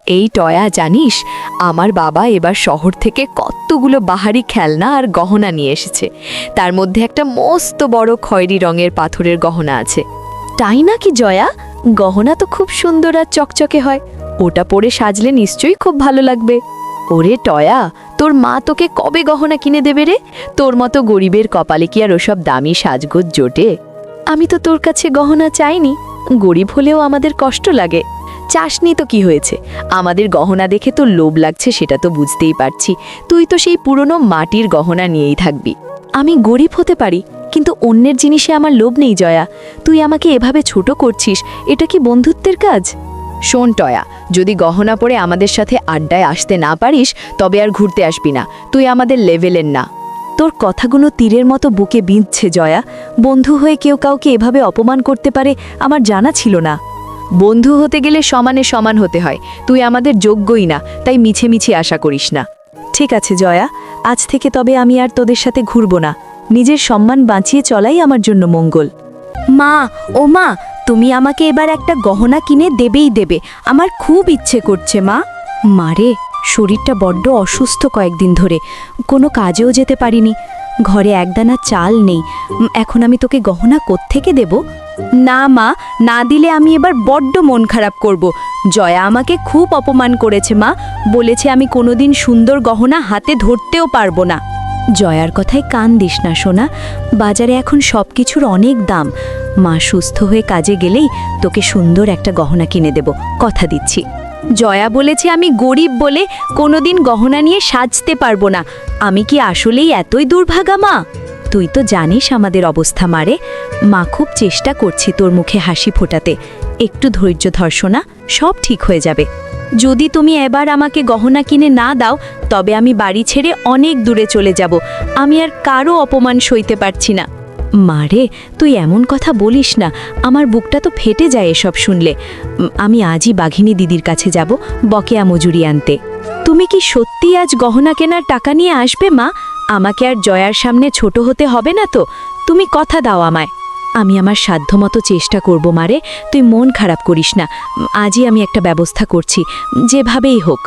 এই টয়া জানিস, আমার বাবা এবার শহর থেকে কতগুলো বাহারি খেলনা আর গহনা নিয়ে এসেছে। তার মধ্যে একটা মস্ত বড় খয়েরি রঙের পাথরের গহনা আছে। তাই নাকি জয়া? গহনা তো খুব সুন্দর আর চকচকে হয়, ওটা পরে সাজলে নিশ্চয়ই খুব ভালো লাগবে। ওরে টয়া, তোর মা তোকে কবে গহনা কিনে দেবে রে? তোর মতো গরিবের কপালে কি আর ওসব দামি সাজগোজ জোটে? আমি তো তোর কাছে গহনা চাইনি, গরিব হলেও আমাদের কষ্ট লাগে। চাসনি তো কি হয়েছে, আমাদের গহনা দেখে তোর লোভ লাগছে সেটা তো বুঝতেই পারছি। তুই তো সেই পুরনো মাটির গহনা নিয়েই থাকবি। আমি গরিব হতে পারি, কিন্তু অন্যের জিনিসে আমার লোভ নেই জয়া। তুই আমাকে এভাবে ছোট করছিস, এটা কি বন্ধুত্বের কাজ? শোন টয়া, যদি গহনা পরে আমাদের সাথে আড্ডায় আসতে না পারিস তবে আর ঘুরতে আসবি না, তুই আমাদের লেভেলের না। তোর কথাগুলো তীরের মতো বুকে বিঁধছে জয়া। বন্ধু হয়ে কেউ কাউকে এভাবে অপমান করতে পারে আমার জানা ছিল না। বন্ধু হতে গেলে সমানে সমান হতে হয়, তুই আমাদের যোগ্যই না, তাই মিছে মিছে আশা করিস না। ঠিক আছে জয়া, আজ থেকে তবে আমি আর তোদের সাথে ঘুরব না। নিজের সম্মান বাঁচিয়ে চলাই আমার জন্য মঙ্গল। মা, ও মা, তুমি আমাকে এবার একটা গহনা কিনে দেবেই দেবে, আমার খুব ইচ্ছে করছে মা। মারে, শরীরটা বড্ড অসুস্থ কয়েকদিন ধরে, কোনো কাজেও যেতে পারিনি, ঘরে একদানা চাল নেই। এখন আমি তোকে গহনা কোত্থেকে দেব? না মা, না দিলে আমি এবার বড্ড মন খারাপ করব। জয়া আমাকে খুব অপমান করেছে মা, বলেছে আমি কোনোদিন সুন্দর গহনা হাতে ধরতেও পারবো না। জয়ার কথায় কান দিস না সোনা, বাজারে এখন সব কিছুর অনেক দাম। মা সুস্থ হয়ে কাজে গেলেই তোকে সুন্দর একটা গহনা কিনে দেব, কথা দিচ্ছি। জয়া বলেছে আমি গরিব বলে কোনোদিন গহনা নিয়ে সাজতে পারবো না। আমি কি আসলেই এতই দুর্ভাগা মা? তুই তো জানিস আমাদের অবস্থা মারে। মা খুব চেষ্টা করছি তোর মুখে হাসি ফোটাতে, একটু ধৈর্য ধর সোনা, সব ঠিক হয়ে যাবে। যদি তুমি এবার আমাকে গহনা কিনে না দাও তবে আমি বাড়ি ছেড়ে অনেক দূরে চলে যাব। আমি আর কারো অপমান সইতে পারছি না। মারে, তুই এমন কথা বলিস না, আমার বুকটা তো ফেটে যায় এসব শুনলে। আমি আজই বাঘিনী দিদির কাছে যাব বকেয়া মজুরি আনতে। তুমি কি সত্যি আজ গহনা কেনার টাকা নিয়ে আসবে মা? আমাকে আর জয়ার সামনে ছোট হতে হবে না তো? তুমি কথা দাও আমায়। আমি আমার সাধ্যমতো চেষ্টা করব মারে, তুই মন খারাপ করিস না। আজই আমি একটা ব্যবস্থা করছি, যেভাবেই হোক।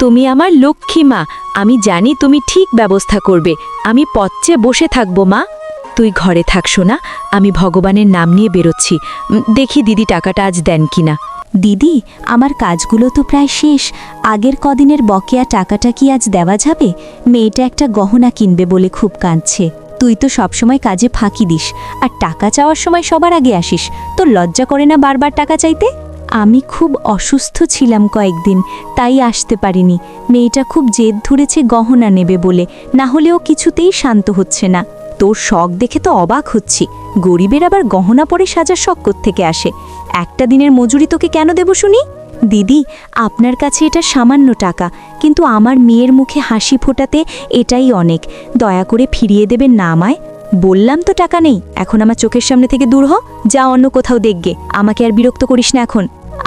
তুমি আমার লক্ষ্মী মা, আমি জানি তুমি ঠিক ব্যবস্থা করবে। আমি পথে বসে থাকবো মা। তুই ঘরে থাকছো না, আমি ভগবানের নাম নিয়ে বেরোচ্ছি। দেখি দিদি টাকাটা আজ দেন কিনা। দিদি, আমার কাজগুলো তো প্রায় শেষ। আগের কদিনের বকেয়া টাকাটা কি আজ দেওয়া যাবে? মেয়েটা একটা গহনা কিনবে বলে খুব কাঁদছে। তুই তো সবসময় কাজে ফাঁকি দিস, আর টাকা চাওয়ার সময় সবার আগে আসিস। তোর লজ্জা করে না বারবার টাকা চাইতে? আমি খুব অসুস্থ ছিলাম কয়েকদিন, তাই আসতে পারিনি। মেয়েটা খুব জেদ ধরেছে গহনা নেবে বলে, না হলেও কিছুতেই শান্ত হচ্ছে না। তোর শখ দেখে তো অবাক হচ্ছি, গরিবের আবার গহনা পরে সাজার শখ থেকে আসে। একটা দিনের মজুরি তোকে কেন দেব শুনি? দিদি, আপনার কাছে এটা সামান্য টাকা, কিন্তু আমার মেয়ের মুখে হাসি ফোটাতে এটাই অনেক। দয়া করে ফিরিয়ে দেবেন না আমায়। বললাম তো টাকা নেই, এখন আমার চোখের সামনে থেকে দূর হ, যা অন্য কোথাও দেখগে। আমাকে আর বিরক্ত করিস না এখন।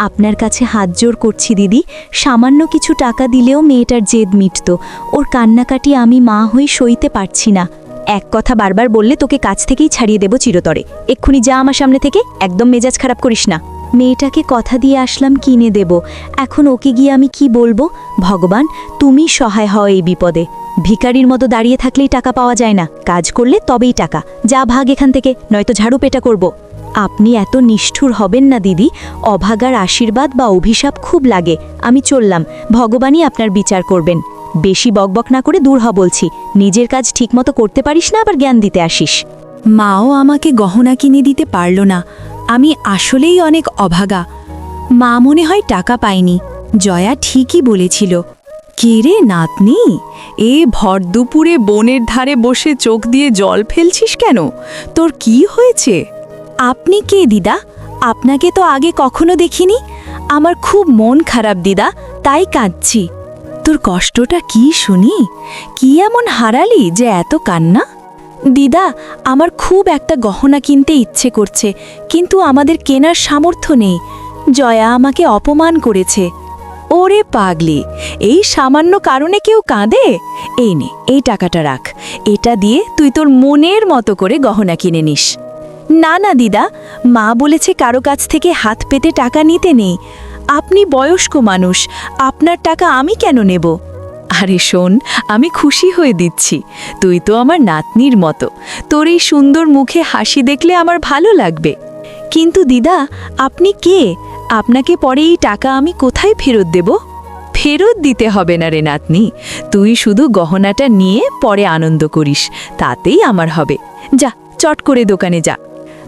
আপনার কাছে হাত জোর করছি দিদি, সামান্য কিছু টাকা দিলেও মেয়েটার জেদ মিটত। ওর কান্নাকাটি আমি মা হয়ে সইতে পারছি না। এক কথা বারবার বললে তোকে কাছ থেকেই ছাড়িয়ে দেব চিরতরে। এক্ষুনি যা আমার সামনে থেকে, একদম মেজাজ খারাপ করিস না। মেয়েটাকে কথা দিয়ে আসলাম কিনে দেব, এখন ওকে গিয়ে আমি কি বলবো? ভগবান, তুমি সহায় হও এই বিপদে। ভিখারির মতো দাঁড়িয়ে থাকলেই টাকা পাওয়া যায় না, কাজ করলে তবেই টাকা। যা ভাগ এখান থেকে, নয়তো ঝাড়ু পেটা করব। আপনি এত নিষ্ঠুর হবেন না দিদি, অভাগার আশীর্বাদ বা অভিশাপ খুব লাগে। আমি চললাম, ভগবানই আপনার বিচার করবেন। বেশি বকবক না করে দূর হ বলছি। নিজের কাজ ঠিকমতো করতে পারিস না, আবার জ্ঞান দিতে আসিস। মাও আমাকে গহনা কিনে দিতে পারল না। আমি আসলেই অনেক অভাগা। মা মনে হয় টাকা পায়নি। জয়া ঠিকই বলেছিল। কে রে নাতনি, এ ভর দুপুরে বনের ধারে বসে চোখ দিয়ে জল ফেলছিস কেন? তোর কি হয়েছে? আপনি কে দিদা? আপনাকে তো আগে কখনো দেখিনি। আমার খুব মন খারাপ দিদা, তাই কাঁদছি। তোর কষ্টটা কি শুনি? কি এমন হারালি যে এত কান্না? দিদা, আমার খুব একটা গহনা কিনতে ইচ্ছে করছে, কিন্তু আমাদের কেনার সামর্থ্য নেই। জয়া আমাকে অপমান করেছে। ওরে পাগলি, এই সামান্য কারণে কেউ কাঁদে? এই নে, এই টাকাটা রাখ। এটা দিয়ে তুই তোর মনের মতো করে গহনা কিনে নিস। না না দিদা, মা বলেছে কারো কাছ থেকে হাত পেতে টাকা নিতে নেই। আপনি বয়স্ক মানুষ, আপনার টাকা আমি কেন নেব? আরে শোন, আমি খুশি হয়ে দিচ্ছি। তুই তো আমার নাতনির মতো, তোর এই সুন্দর মুখে হাসি দেখলে আমার ভালো লাগবে। কিন্তু দিদা, আপনি কে? আপনাকে পরে এই টাকা আমি কোথায় ফেরত দেব? ফেরত দিতে হবে না রে নাতনি, তুই শুধু গহনাটা নিয়ে পরে আনন্দ করিস, তাতেই আমার হবে। যা, চট করে দোকানে যা।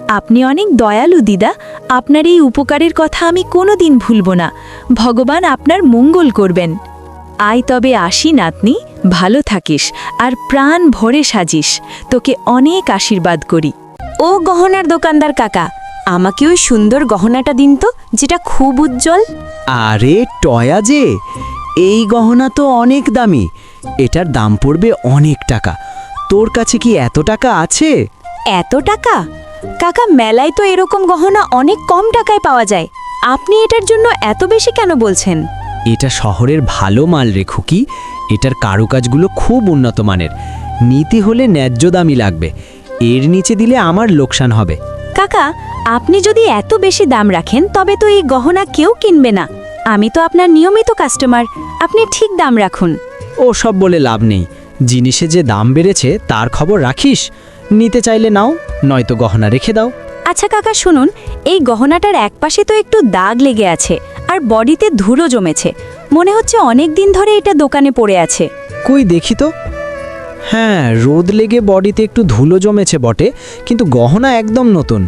আপনি অনেক দয়ালু দিদা, আপনার এই উপকারের কথা আমি কোনোদিন ভুলব না। ভগবান আপনার মঙ্গল করবেন। আয় তবে আসি নাতনি, ভালো থাকিস আর প্রাণ ভরে সাজিস। তোকে অনেক আশীর্বাদ করি। ও গহনার দোকানদার কাকা, আমাকে ওই সুন্দর গহনাটা দিন তো, যেটা খুব উজ্জ্বল। আরে টয়া যে, এই গহনা তো অনেক দামি, এটার দাম পড়বে অনেক টাকা। তোর কাছে কি এত টাকা আছে? এত টাকা? কাকা, মেলায় তো এরকম গহনা অনেক কম টাকায় পাওয়া যায়। আপনি এটার জন্য এত বেশি কেন বলছেন? এটা শহরের ভালো মাল রে খুকি, এটার কারুকাজগুলো খুব উন্নত মানের। নীতি হলে ন্যায্য দামি লাগবে, এর নিচে দিলে আমার লোকসান হবে। কাকা, আপনি যদি এত বেশি দাম রাখেন তবে তো এই গহনা কেউ কিনবে না। আমি তো আপনার নিয়মিত কাস্টমার, আপনি ঠিক দাম রাখুন। ও সব বলে লাভ নেই, জিনিসে যে দাম বেড়েছে তার খবর রাখিস। নিতে চাইলে নাও, নয়তো গহনা রেখে দাও। আচ্ছা কাকা শুনুন, এই গহনাটার একপাশে তো একটু দাগ লেগে আছে আর বডিতে ধুলো জমেছে। মনে হচ্ছে অনেক দিন ধরে এটা দোকানে পড়ে আছে। কই দেখি তো। হ্যাঁ, রোদ লেগে বডিতে একটু ধুলো জমেছে বটে, কিন্তু গহনা একদম নতুন।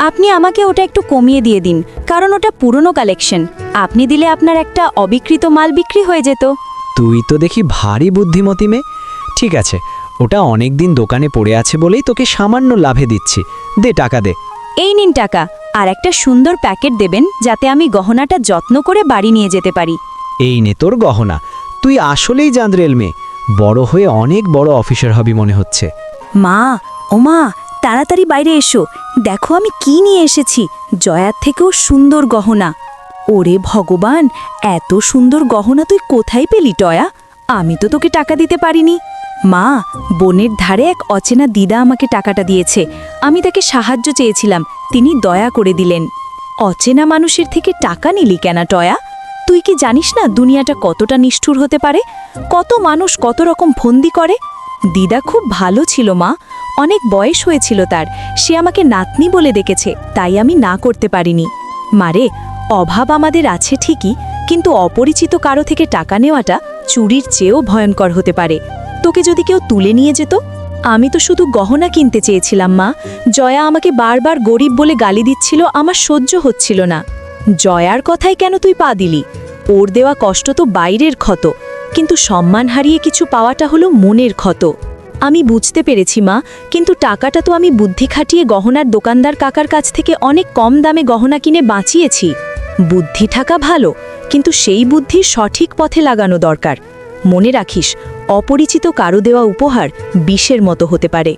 আপনি আমাকে ওটা একটু কমিয়ে দিয়ে দিন, কারণ ওটা পুরনো কালেকশন। আপনি দিলে আপনার একটা অবিকৃত মাল বিক্রি হয়ে যেত। তুই তো দেখি ভারী বুদ্ধিমতী মেয়ে। ঠিক আছে, ওটা অনেক দিন দোকানে পড়ে আছে বলেই তোকে সামান্য লাভে দিচ্ছি। দে টাকা দে। এই নিন টাকা, আর একটা সুন্দর প্যাকেট দেবেন যাতে আমি গহনাটা যত্ন করে বাড়ি নিয়ে যেতে পারি। এই নে তোর গহনা। তুই আসলেই জাঁদরেল মেয়ে, বড় হয়ে অনেক বড় অফিসার হবি মনে হচ্ছে। মা, ও মা, তাড়াতাড়ি বাইরে এসো, দেখো আমি কি নিয়ে এসেছি। জয়ার থেকেও সুন্দর গহনা। ওরে ভগবান, এত সুন্দর গহনা তুই কোথায় পেলি টয়া? আমি তো তোকে টাকা দিতে পারিনি। মা, বনের ধারে এক অচেনা দিদা আমাকে টাকাটা দিয়েছে। আমি তাকে সাহায্য চেয়েছিলাম, তিনি দয়া করে দিলেন। অচেনা মানুষের থেকে টাকা নিলি কেন টয়া? তুই কি জানিস না দুনিয়াটা কতটা নিষ্ঠুর হতে পারে? কত মানুষ কত রকম ফন্দি করে। দিদা খুব ভালো ছিল মা, অনেক বয়স হয়েছিল তার, সে আমাকে নাতনি বলে ডেকেছে, তাই আমি না করতে পারিনি। মারে, অভাব আমাদের আছে ঠিকই, কিন্তু অপরিচিত কারো থেকে টাকা নেওয়াটা চুরির চেয়েও ভয়ঙ্কর হতে পারে। তোকে যদি কেউ তুলে নিয়ে যেত? আমি তো শুধু গহনা কিনতে চেয়েছিলাম মা। জয়া আমাকে বারবার গরিব বলে গালি দিচ্ছিল, আমার সহ্য হচ্ছিল না। জয়ার কথায় কেন তুই পা দিলি? ওর দেওয়া কষ্ট তো বাইরের ক্ষত, কিন্তু সম্মান হারিয়ে কিছু পাওয়াটা হলো মনের ক্ষত। আমি বুঝতে পেরেছি মা, কিন্তু টাকাটা তো আমি বুদ্ধি খাটিয়ে গহনার দোকানদার কাকার কাছ থেকে অনেক কম দামে গহনা কিনে বাঁচিয়েছি। বুদ্ধি থাকা ভালো, কিন্তু সেই বুদ্ধি সঠিক পথে লাগানো দরকার। মনে রাখিস, অপরিচিত কারো দেওয়া উপহার বিষের মতো হতে পারে।